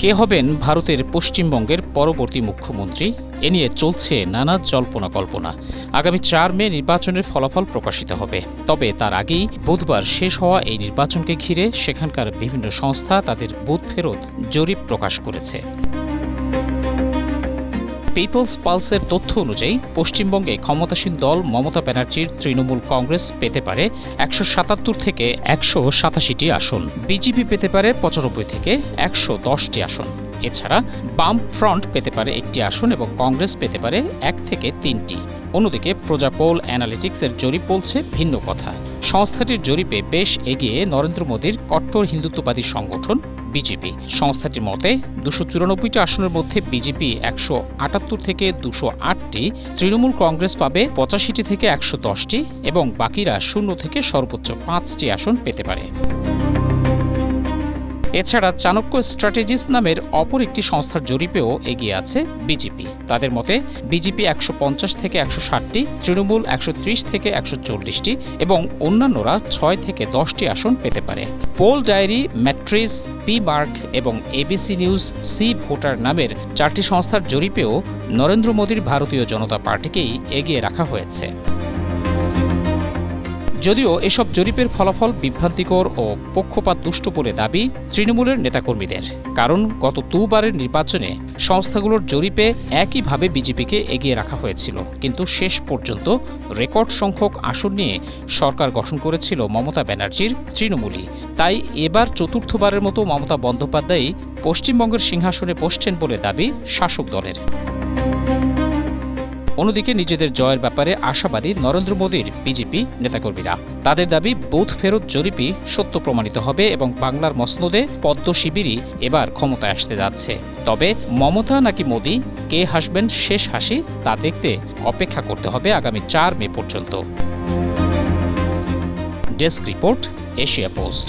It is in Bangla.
কে হবেন ভারতের পশ্চিমবঙ্গের পরবর্তী মুখ্যমন্ত্রী এ নিয়ে চলছে নানা জল্পনা কল্পনা। আগামী ৪ মে নির্বাচনের ফলাফল প্রকাশিত হবে। তবে তার আগেই বুধবার শেষ হওয়া এই নির্বাচনকে ঘিরে সেখানকার বিভিন্ন সংস্থা তাদের বুথ ফেরত জরিপ প্রকাশ করেছে। পিপলস পালসের তথ্য অনুযায়ী পশ্চিমবঙ্গে ক্ষমতাসীন দল মমতা ব্যানার্জির তৃণমূল কংগ্রেস পেতে পারে ১৭৭ থেকে ১৮৭টি আসন, বিজেপি পেতে পারে ৯৫ থেকে ১১০টি আসন। এছাড়া বাম ফ্রন্ট পেতে পারে ১টি আসন এবং কংগ্রেস পেতে পারে ১ থেকে ৩টি। অন্যদিকে প্রজাপোল অ্যানালিটিক্সের জরিপ বলছে ভিন্ন কথা। সংস্থাটির জরিপে বেশ এগিয়ে নরেন্দ্র মোদীর কট্টর হিন্দুত্ববাদী সংগঠন বিজেপি। সংস্থাটির মতে ২৯৪টি আসনের মধ্যে বিজেপি ১৭৮ থেকে ২০৮টি, তৃণমূল কংগ্রেস পাবে ৮৫টি থেকে ১১০টি এবং বাকিরা ০ থেকে সর্বোচ্চ ৫টি আসন পেতে পারে। এছাড়া চাণক্য স্ট্র্যাটেজিস নামের অপর একটি সংস্থার জরিপেও এগিয়ে আছে বিজেপি। তাদের মতে বিজেপি ১৫০ থেকে ১৬০টি, তৃণমূল ১৩০ থেকে ১৪০টি এবং অন্যান্যরা ৬ থেকে ১০টি আসন পেতে পারে। Poll diary, Matrize, P MARQ এবং এবিসি নিউজ সি ভোটার নামের ৪টি সংস্থার জরিপেও নরেন্দ্র মোদীর ভারতীয় জনতা পার্টিকেই এগিয়ে রাখা হয়েছে। যদিও এসব জরিপের ফলাফল বিভ্রান্তিকর ও পক্ষপাতদুষ্ট বলে দাবি তৃণমূলের নেতাকর্মীদের। কারণ গত দুবারের নির্বাচনে সংস্থাগুলোর জরিপে একইভাবে বিজেপিকে এগিয়ে রাখা হয়েছিল, কিন্তু শেষ পর্যন্ত রেকর্ড সংখ্যক আসন নিয়ে সরকার গঠন করেছিল মমতা ব্যানার্জির তৃণমূলই। তাই এবার চতুর্থবারের মতো মমতা বন্দ্যোপাধ্যায়ই পশ্চিমবঙ্গের সিংহাসনে বসছেন বলে দাবি শাসক দলের। অন্যদিকে নিজেদের জয়ের ব্যাপারে আশাবাদী নরেন্দ্র মোদীর বিজেপি নেতাকর্মীরা। তাদের দাবি বুথ ফেরত জরিপই সত্য প্রমাণিত হবে এবং বাংলার মসনদে পদ্ম শিবিরই এবার ক্ষমতায় আসতে যাচ্ছে। তবে মমতা নাকি মোদী, কে হাসবেন শেষ হাসি তা দেখতে অপেক্ষা করতে হবে আগামী ৪ মে পর্যন্ত। Desk report, Asia post.